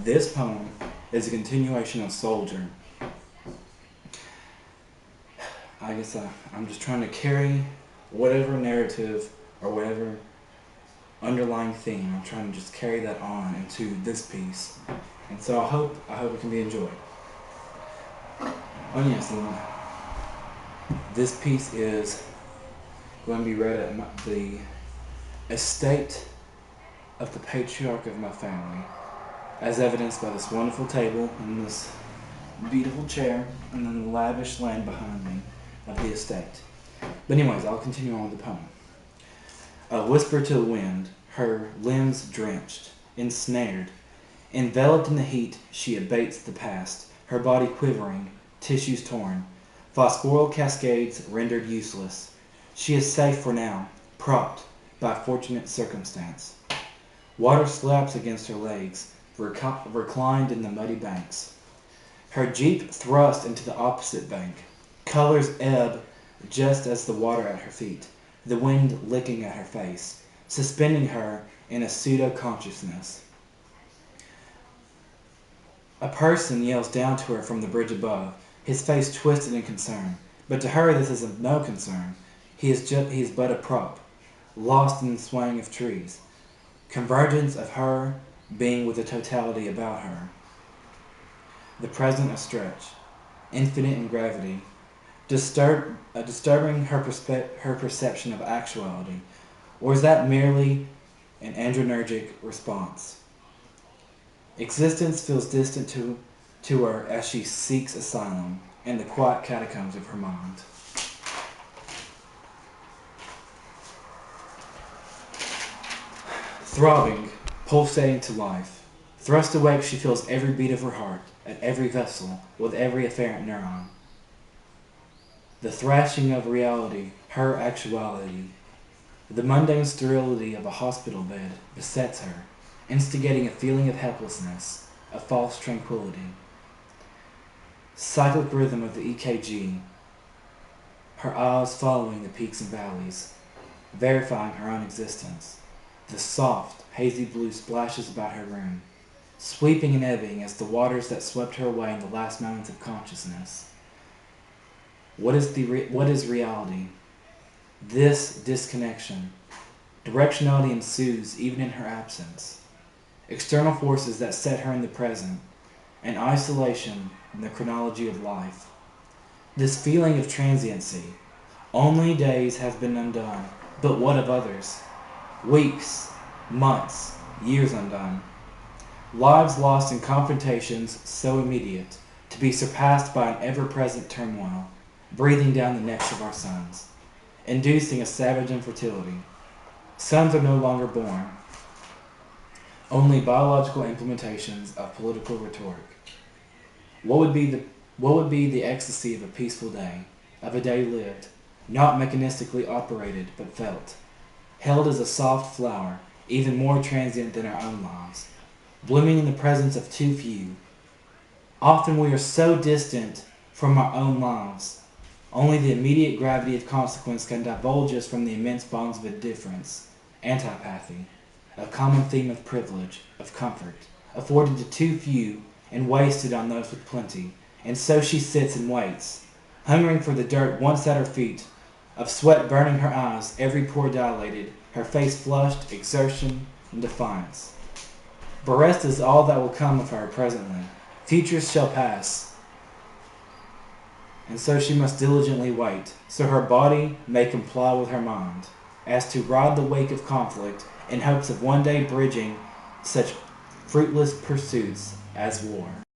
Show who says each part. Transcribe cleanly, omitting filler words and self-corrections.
Speaker 1: This poem is a continuation of Soldier. I guess I'm just trying to carry whatever narrative or whatever underlying theme. I'm trying to just carry that on into this piece, and so I hope it can be enjoyed. Oh yes, and this piece is going to be read at the estate of the patriarch of my family, as evidenced by this wonderful table and this beautiful chair, and then the lavish land behind me of the estate. But anyways, I'll continue on with the poem. A whisper to the wind, her limbs drenched, ensnared. Enveloped in the heat, she abates the past, her body quivering, tissues torn, phosphoral cascades rendered useless. She is safe for now, propped by fortunate circumstance. Water slaps against her legs, reclined in the muddy banks. Her jeep thrust into the opposite bank. Colors ebb just as the water at her feet, the wind licking at her face, suspending her in a pseudo-consciousness. A person yells down to her from the bridge above, his face twisted in concern. But to her this is of no concern. He is but a prop, lost in the swaying of trees. Convergence of her being with the totality about her. The present a stretch, infinite in gravity, disturbing her perception of actuality. Or is that merely an andronergic response? Existence feels distant to her as she seeks asylum in the quiet catacombs of her mind. Throbbing, pulsating to life. Thrust awake, she feels every beat of her heart, at every vessel, with every afferent neuron. The thrashing of reality, her actuality. The mundane sterility of a hospital bed besets her, instigating a feeling of helplessness, a false tranquility. Cyclic rhythm of the EKG, her eyes following the peaks and valleys, verifying her own existence. The soft, hazy blue splashes about her room, sweeping and ebbing as the waters that swept her away in the last moments of consciousness. What is reality? This disconnection. Directionality ensues even in her absence. External forces that set her in the present, and isolation in the chronology of life. This feeling of transiency. Only days have been undone, but what of others? Weeks, months, years undone. Lives lost in confrontations so immediate, to be surpassed by an ever-present turmoil, breathing down the necks of our sons, inducing a savage infertility. Sons are no longer born, only biological implementations of political rhetoric. What would be the ecstasy of a peaceful day, of a day lived, not mechanistically operated, but felt, held as a soft flower, even more transient than our own lives, blooming in the presence of too few. Often we are so distant from our own lives, only the immediate gravity of consequence can divulge us from the immense bonds of indifference, antipathy, a common theme of privilege, of comfort, afforded to too few and wasted on those with plenty. And so she sits and waits, hungering for the dirt once at her feet, of sweat burning her eyes, every pore dilated, her face flushed, exertion and defiance. Bereft is all that will come of her presently. Futures shall pass, and so she must diligently wait, so her body may comply with her mind, as to ride the wake of conflict in hopes of one day bridging such fruitless pursuits as war.